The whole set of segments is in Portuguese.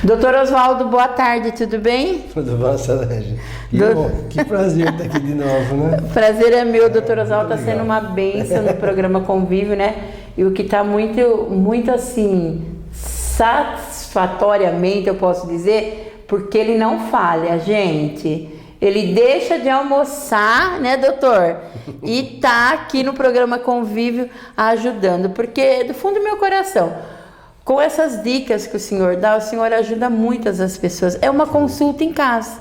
Doutor Oswaldo, boa tarde, tudo bem? Tudo bom, Solange? Que prazer estar aqui de novo, né? Prazer é meu, doutor Oswaldo, está sendo uma bênção no programa Convívio, né? E o que está muito assim, satisfatoriamente, eu posso dizer, porque ele não falha, gente. Ele deixa de almoçar, né, doutor? E tá aqui no programa Convívio ajudando, porque do fundo do meu coração, com essas dicas que o senhor dá, o senhor ajuda muitas as pessoas. É uma consulta em casa,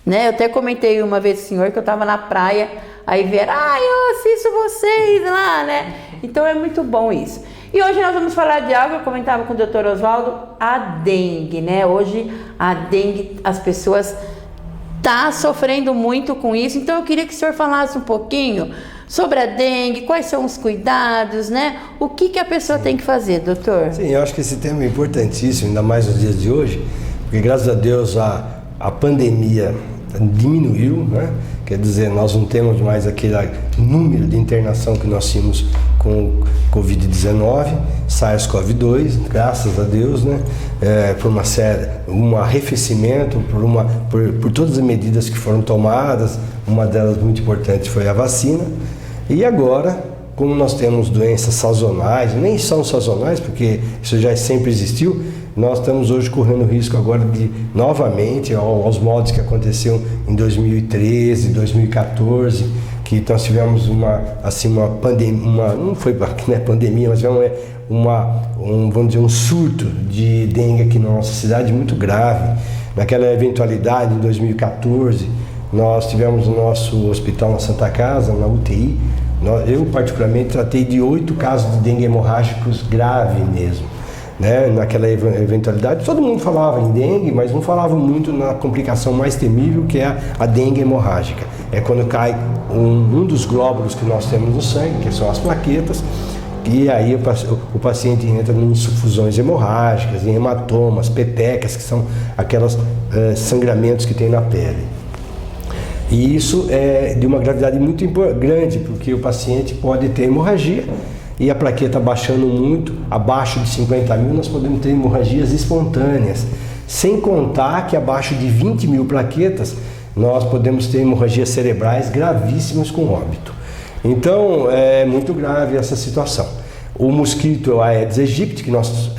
né? Eu até comentei uma vez com o senhor que eu estava na praia, aí vieram, eu assisto vocês lá, né? Então é muito bom isso. E hoje nós vamos falar de algo, eu comentava com o doutor Oswaldo, a dengue, né? Hoje a dengue, as pessoas estão sofrendo muito com isso, então eu queria que o senhor falasse um pouquinho sobre a dengue, quais são os cuidados, né? O que a pessoa tem que fazer, doutor? Sim, eu acho que esse tema é importantíssimo, ainda mais nos dias de hoje, porque graças a Deus a pandemia diminuiu, né? Quer dizer, nós não temos mais aquele número de internação que nós tínhamos com o Covid-19, SARS-CoV-2, graças a Deus, né? Por um arrefecimento, por todas as medidas que foram tomadas, uma delas muito importante foi a vacina. E agora, como nós temos doenças sazonais, nem são sazonais, porque isso já sempre existiu, nós estamos hoje correndo o risco agora de, novamente, aos modos que aconteceu em 2013, 2014, que nós tivemos uma pandemia, não foi pandemia, mas vamos dizer, um surto de dengue aqui na nossa cidade muito grave. Naquela eventualidade, em 2014, nós tivemos o nosso hospital na Santa Casa, na UTI. Eu, particularmente, tratei de 8 casos de dengue hemorrágicos grave mesmo. Né? Naquela eventualidade, todo mundo falava em dengue, mas não falava muito na complicação mais temível, que é a dengue hemorrágica. É quando cai um dos glóbulos que nós temos no sangue, que são as plaquetas, e aí o paciente entra em infusões hemorrágicas, em hematomas, petecas, que são aqueles sangramentos que tem na pele. E isso é de uma gravidade muito grande, porque o paciente pode ter hemorragia, e a plaqueta baixando muito, abaixo de 50 mil, nós podemos ter hemorragias espontâneas. Sem contar que abaixo de 20 mil plaquetas, nós podemos ter hemorragias cerebrais gravíssimas com óbito. Então, é muito grave essa situação. O mosquito Aedes aegypti, que nós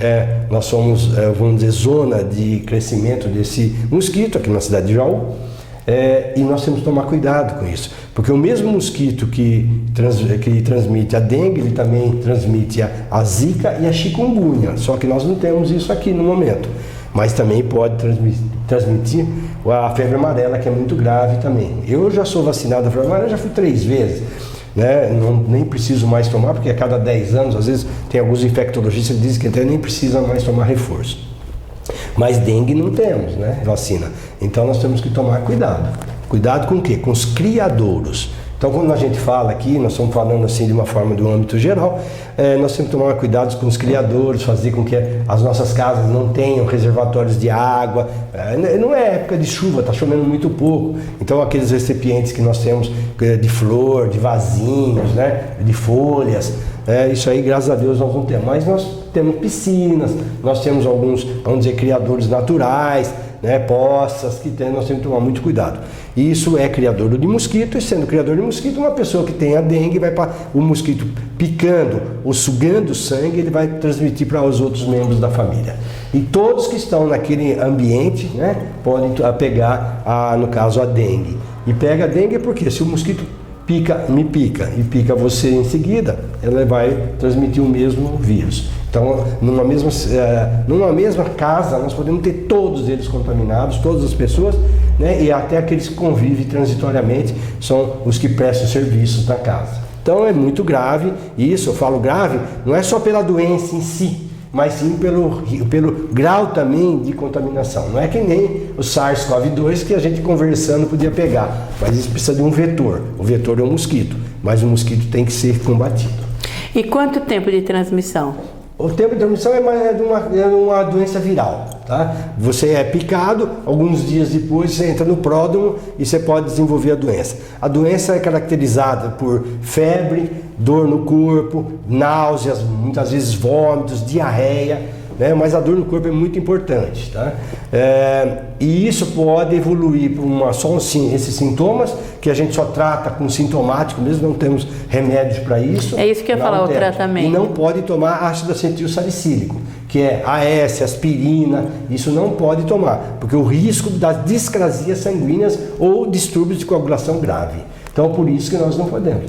somos, vamos dizer, zona de crescimento desse mosquito aqui na cidade de Jaú, e nós temos que tomar cuidado com isso, porque o mesmo mosquito que transmite a dengue, ele também transmite a zika e a chikungunya, só que nós não temos isso aqui no momento, mas também pode transmitir a febre amarela, que é muito grave também. Eu já sou vacinado da febre amarela, já fui 3 vezes, né? Nem preciso mais tomar, porque a cada 10 anos, às vezes tem alguns infectologistas que dizem que até nem precisa mais tomar reforço. Mas dengue não temos, né? Vacina. Então nós temos que tomar cuidado. Cuidado com o quê? Com os criadouros. Então quando a gente fala aqui, nós estamos falando assim de uma forma do âmbito geral, nós temos que tomar cuidado com os criadouros, fazer com que as nossas casas não tenham reservatórios de água. Não é época de chuva, está chovendo muito pouco. Então aqueles recipientes que nós temos de flor, de vasinhos, né? De folhas, isso aí, graças a Deus, nós não temos. Mas nós temos piscinas, nós temos alguns, vamos dizer, criadores naturais, né, poças, nós temos que tomar muito cuidado. Isso é criador de mosquito, e sendo criador de mosquito, uma pessoa que tem a dengue, vai para o mosquito picando ou sugando sangue, ele vai transmitir para os outros membros da família. E todos que estão naquele ambiente, né, podem pegar, no caso, a dengue. E pega a dengue porque se o mosquito me pica e pica você em seguida, ela vai transmitir o mesmo vírus. Então, numa mesma casa, nós podemos ter todos eles contaminados, todas as pessoas, né? E até aqueles que convivem transitoriamente são os que prestam serviços na casa. Então, é muito grave. E isso, eu falo grave, não é só pela doença em si, mas sim pelo grau também de contaminação. Não é que nem o SARS-CoV-2 que a gente conversando podia pegar, mas isso precisa de um vetor. O vetor é um mosquito, mas o mosquito tem que ser combatido. E quanto tempo de transmissão? O tempo de transmissão é uma doença viral, tá? Você é picado, alguns dias depois você entra no pródromo e você pode desenvolver a doença. A doença é caracterizada por febre, dor no corpo, náuseas, muitas vezes vômitos, diarreia, né? Mas a dor no corpo é muito importante, tá? E isso pode evoluir para esses sintomas que a gente só trata com sintomático mesmo, não temos remédios para isso. É isso que eu ia falar, o tratamento. E não pode tomar ácido acetil salicílico, que é AS, aspirina, isso não pode tomar, porque o risco das discrasias sanguíneas ou distúrbios de coagulação grave. Então, por isso que nós não podemos.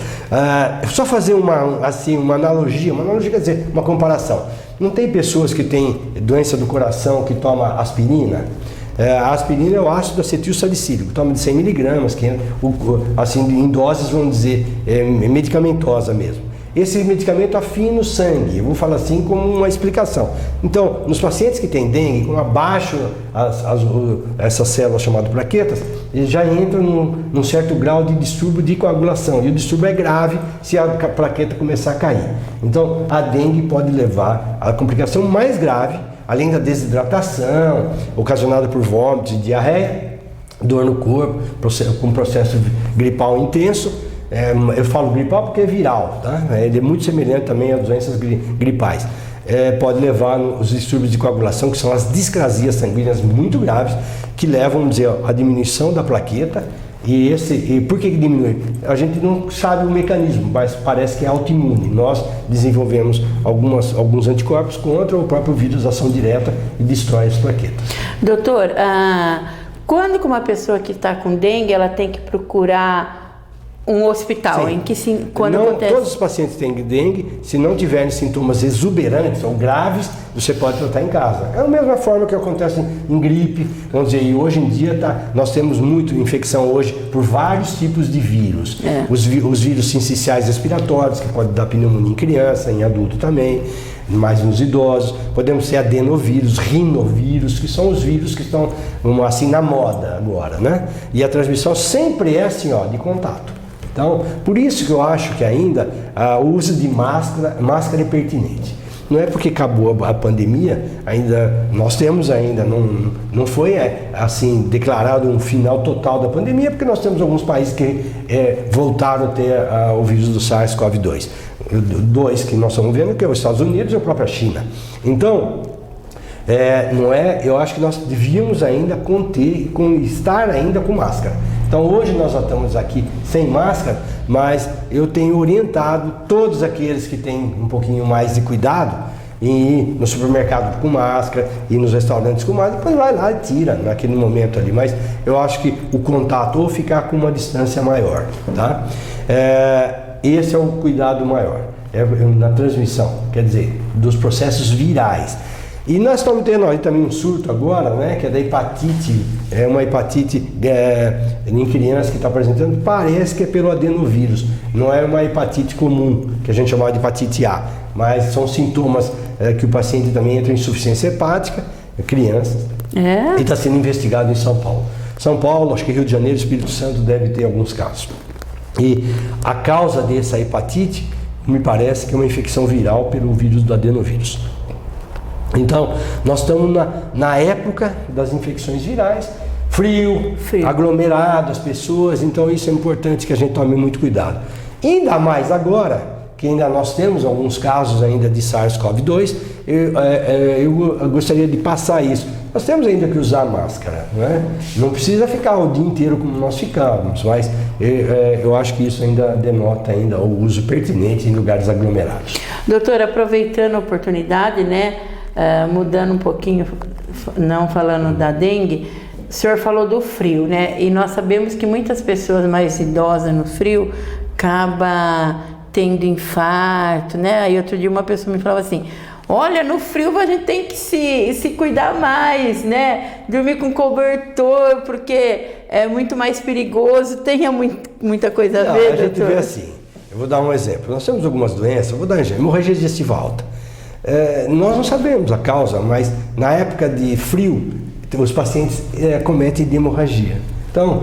Só fazer uma analogia quer dizer, uma comparação. Não tem pessoas que têm doença do coração que tomam aspirina? A aspirina é o ácido acetil salicílico, toma de 100 miligramas, que assim, em doses, vamos dizer, medicamentosa mesmo. Esse medicamento afina o sangue, eu vou falar assim como uma explicação. Então, nos pacientes que têm dengue, com abaixo essas células chamadas plaquetas, eles já entram num certo grau de distúrbio de coagulação. E o distúrbio é grave se a plaqueta começar a cair. Então, a dengue pode levar à complicação mais grave, além da desidratação, ocasionada por vômitos e diarreia, dor no corpo, com processo gripal intenso. Eu falo gripal porque é viral, tá? Ele é muito semelhante também a doenças gripais. Pode levar os distúrbios de coagulação, que são as discrasias sanguíneas muito graves, que levam, vamos dizer, a diminuição da plaqueta. E por que diminui? A gente não sabe o mecanismo, mas parece que é autoimune. Nós desenvolvemos alguns anticorpos contra o próprio vírus, ação direta, e destrói as plaquetas. Doutor, quando uma pessoa que está com dengue, ela tem que procurar um hospital? Sim. Quando não acontece? Todos os pacientes têm dengue, se não tiverem sintomas exuberantes ou graves, você pode tratar em casa. É a mesma forma que acontece em gripe, vamos dizer, e hoje em dia nós temos muito infecção hoje por vários tipos de vírus. Os vírus sinciciais respiratórios, que podem dar pneumonia em criança, em adulto também, mais nos idosos. Podemos ter adenovírus, rinovírus, que são os vírus que estão, assim, na moda agora, né? E a transmissão sempre é assim, de contato. Então, por isso que eu acho que ainda o uso de máscara é pertinente. Não é porque acabou a pandemia, nós temos ainda, não foi assim declarado um final total da pandemia, porque nós temos alguns países que voltaram a ter o vírus do SARS-CoV-2. Dois que nós estamos vendo, que é os Estados Unidos e a própria China. Então, eu acho que nós devíamos ainda estar ainda com máscara. Então hoje nós já estamos aqui sem máscara, mas eu tenho orientado todos aqueles que têm um pouquinho mais de cuidado em ir no supermercado com máscara, ir nos restaurantes com máscara, depois vai lá e tira naquele momento ali. Mas eu acho que o contato, ou ficar com uma distância maior, tá? Esse é o cuidado maior, na transmissão, quer dizer, dos processos virais. E nós estamos tendo aí também um surto agora, né, que é da hepatite, uma hepatite em crianças que está apresentando, parece que é pelo adenovírus, não é uma hepatite comum, que a gente chamava de hepatite A, mas são sintomas que o paciente também entra em insuficiência hepática, crianças, e está sendo investigado em São Paulo. São Paulo, acho que Rio de Janeiro, Espírito Santo deve ter alguns casos. E a causa dessa hepatite, me parece que é uma infecção viral pelo vírus do adenovírus. Então, nós estamos na época das infecções virais, frio, aglomerado, as pessoas, então isso é importante que a gente tome muito cuidado. Ainda mais agora, que ainda nós temos alguns casos ainda de SARS-CoV-2, eu gostaria de passar isso. Nós temos ainda que usar máscara, né? Não precisa ficar o dia inteiro como nós ficávamos, mas eu acho que isso ainda denota ainda o uso pertinente em lugares aglomerados. Doutor, aproveitando a oportunidade, né? Mudando um pouquinho, não falando da dengue, o senhor falou do frio, né? E nós sabemos que muitas pessoas mais idosas no frio acabam tendo infarto, né? Aí outro dia uma pessoa me falava assim: olha, no frio a gente tem que se cuidar mais, né? Dormir com cobertor, porque é muito mais perigoso, tem muita coisa a ver, a gente vê assim, eu vou dar um exemplo. Nós temos algumas doenças, eu vou dar um exemplo, hemorragia digestiva alta. Nós não sabemos a causa, mas na época de frio, os pacientes cometem de hemorragia. Então,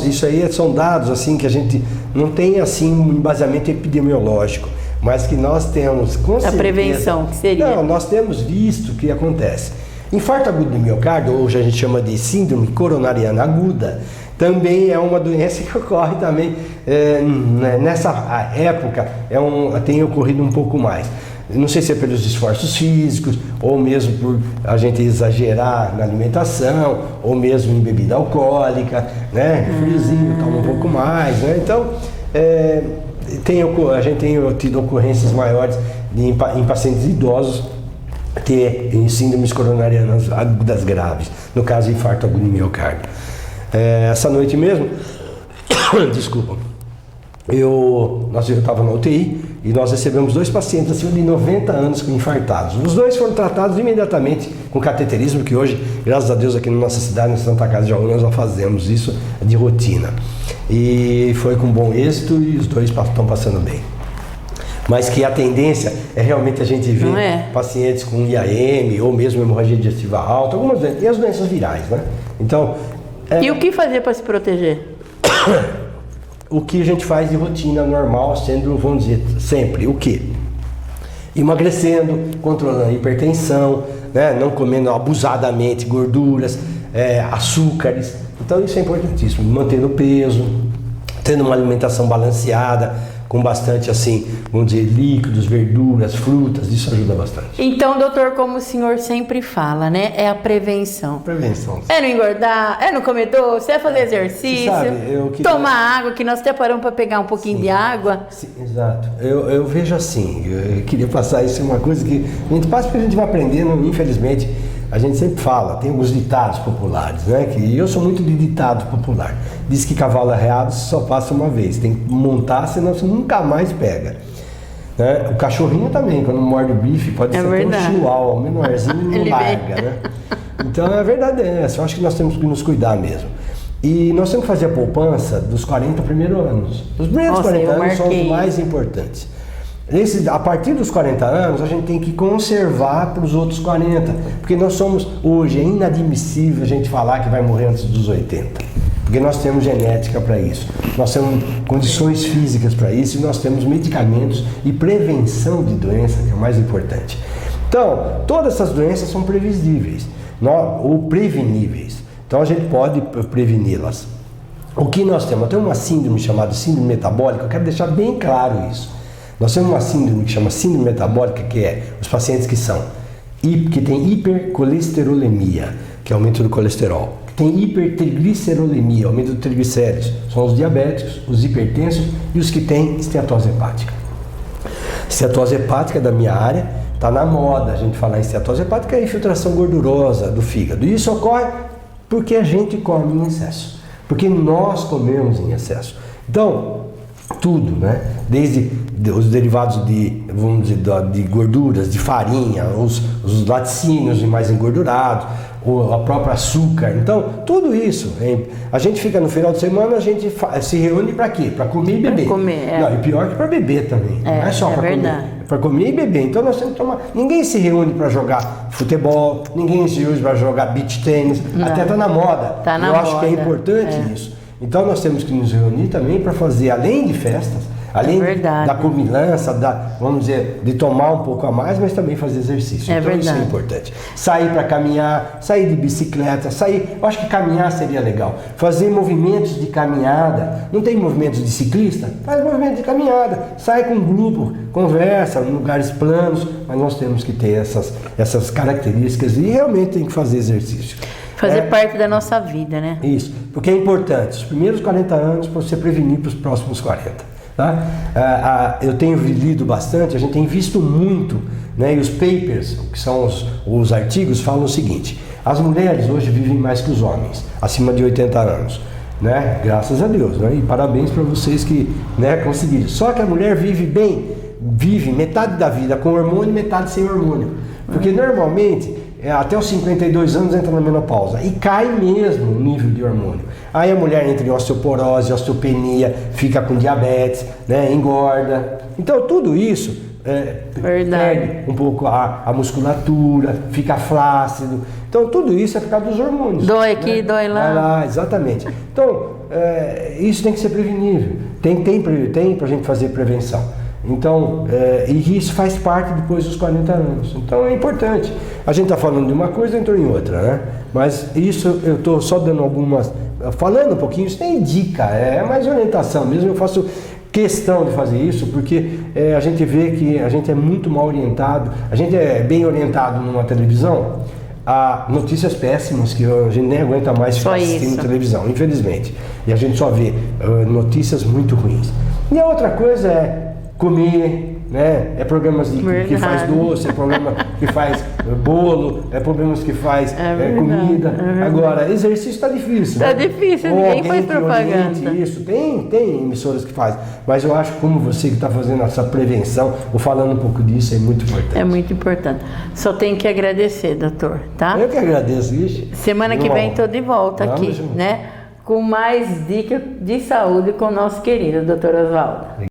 isso aí são dados assim, que a gente não tem assim, um embasamento epidemiológico, mas que nós temos com certeza... A prevenção, que seria? Não, nós temos visto o que acontece. Infarto agudo do miocárdio, hoje a gente chama de síndrome coronariana aguda, também é uma doença que ocorre também nessa época, tem ocorrido um pouco mais. Não sei se é pelos esforços físicos, ou mesmo por a gente exagerar na alimentação, ou mesmo em bebida alcoólica, né? Friozinho, toma um pouco mais, né? Então, a gente tem tido ocorrências maiores em pacientes idosos ter síndromes coronarianas agudas graves, no caso infarto agudo de miocárdio. Essa noite mesmo, desculpa, eu estava na UTI e nós recebemos 2 pacientes acima de 90 anos infartados. Os 2 foram tratados imediatamente com cateterismo, que hoje, graças a Deus, aqui na nossa cidade, na Santa Casa de Jaú, nós já fazemos isso de rotina. E foi com bom êxito e os 2 estão passando bem. Mas que a tendência é realmente a gente ver pacientes com IAM ou mesmo hemorragia digestiva alta, algumas doenças, e as doenças virais, né? Então, e o que fazer para se proteger? O que a gente faz de rotina normal, sendo, vamos dizer, sempre o quê? Emagrecendo, controlando a hipertensão, né? Não comendo abusadamente gorduras, açúcares. Então isso é importantíssimo, mantendo o peso, tendo uma alimentação balanceada, com bastante, assim, vamos dizer, líquidos, verduras, frutas, isso ajuda bastante. Então, doutor, como o senhor sempre fala, né? É a prevenção. Prevenção. É não engordar, é não comer doce, é fazer exercício, tomar água, que nós até paramos para pegar um pouquinho de água. Sim, exato. Eu vejo assim, eu queria passar isso, uma coisa que a gente passa porque a gente vai aprendendo, infelizmente. A gente sempre fala, tem alguns ditados populares, né? E eu sou muito de ditado popular. Diz que cavalo arreado só passa uma vez, tem que montar, senão você nunca mais pega. Né? O cachorrinho também, quando morde o bife, pode ser até um chihuahua, menorzinho, não larga, né? Então a verdade é essa, eu acho que nós temos que nos cuidar mesmo. E nós temos que fazer a poupança dos 40 primeiros anos. Os primeiros 40 anos são os mais importantes. A partir dos 40 anos, a gente tem que conservar para os outros 40, porque nós somos, hoje, é inadmissível a gente falar que vai morrer antes dos 80, porque nós temos genética para isso, nós temos condições físicas para isso e nós temos medicamentos e prevenção de doença, que é o mais importante. Então, todas essas doenças são previsíveis, ou preveníveis, então a gente pode preveni-las. O que nós temos? Tem uma síndrome chamada síndrome metabólica, eu quero deixar bem claro isso. Nós temos uma síndrome que chama síndrome metabólica, que é os pacientes que têm hipercolesterolemia, que é aumento do colesterol, que tem hipertriglicerolemia, aumento do triglicéridos, são os diabéticos, os hipertensos e os que têm esteatose hepática. Esteatose hepática da minha área, está na moda a gente falar em esteatose hepática, é a infiltração gordurosa do fígado. E isso ocorre porque a gente come em excesso, porque nós comemos em excesso. Então, tudo, né? Desde os derivados vamos dizer, de gorduras, de farinha, os laticínios mais engordurados, a própria açúcar. Então, tudo isso, hein? A gente fica no final de semana, a gente se reúne para quê? Para comer e beber. Não, e pior que para beber também. Não é só para comer. É para comer e beber. Então nós temos que tomar. Ninguém se reúne para jogar futebol, ninguém se reúne para jogar beach tênis. Até tá na moda. Eu acho que é importante isso. Então nós temos que nos reunir também para fazer, além de festas, além da comilança, vamos dizer, de tomar um pouco a mais, mas também fazer exercício. Então isso é importante. Sair para caminhar, sair de bicicleta, eu acho que caminhar seria legal. Fazer movimentos de caminhada, não tem movimentos de ciclista? Faz movimento de caminhada, sai com um grupo, conversa em lugares planos, mas nós temos que ter essas características e realmente tem que fazer exercício. Fazer parte da nossa vida, né? Isso, porque é importante, os primeiros 40 anos para você prevenir para os próximos 40. Tá? Eu tenho lido bastante, a gente tem visto muito, né? E os papers, que são os artigos, falam o seguinte: as mulheres hoje vivem mais que os homens, acima de 80 anos. Né? Graças a Deus, né? E parabéns para vocês que, né, conseguiram. Só que a mulher vive metade da vida com hormônio e metade sem hormônio. Porque normalmente até os 52 anos entra na menopausa e cai mesmo o nível de hormônio. Aí a mulher entra em osteoporose, osteopenia, fica com diabetes, né, engorda. Então tudo isso perde um pouco a musculatura, fica flácido. Então tudo isso é por causa dos hormônios. Dói aqui, dói lá. Vai lá, exatamente. Então isso tem que ser prevenível. Tem pra gente fazer prevenção. Então, e isso faz parte depois dos 40 anos. Então é importante. A gente está falando de uma coisa, entrou em outra, né? Mas isso eu estou só dando falando um pouquinho, isso nem dica, é mais orientação mesmo. Eu faço questão de fazer isso, porque a gente vê que a gente é muito mal orientado, a gente é bem orientado numa televisão a notícias péssimas que a gente nem aguenta mais ficar assistindo televisão, infelizmente. E a gente só vê notícias muito ruins. E a outra coisa é comer, né? É programas que faz doce, é programa que faz bolo, é programas que faz comida. Agora, exercício está difícil. Está difícil, ninguém faz propaganda. Isso. Tem emissoras que fazem, mas eu acho que como você que está fazendo essa prevenção, ou falando um pouco disso, é muito importante. É muito importante. Só tenho que agradecer, doutor, tá? Eu que agradeço, isso. Semana que vem estou de volta aqui, né? Com mais dicas de saúde com o nosso querido doutor Oswaldo.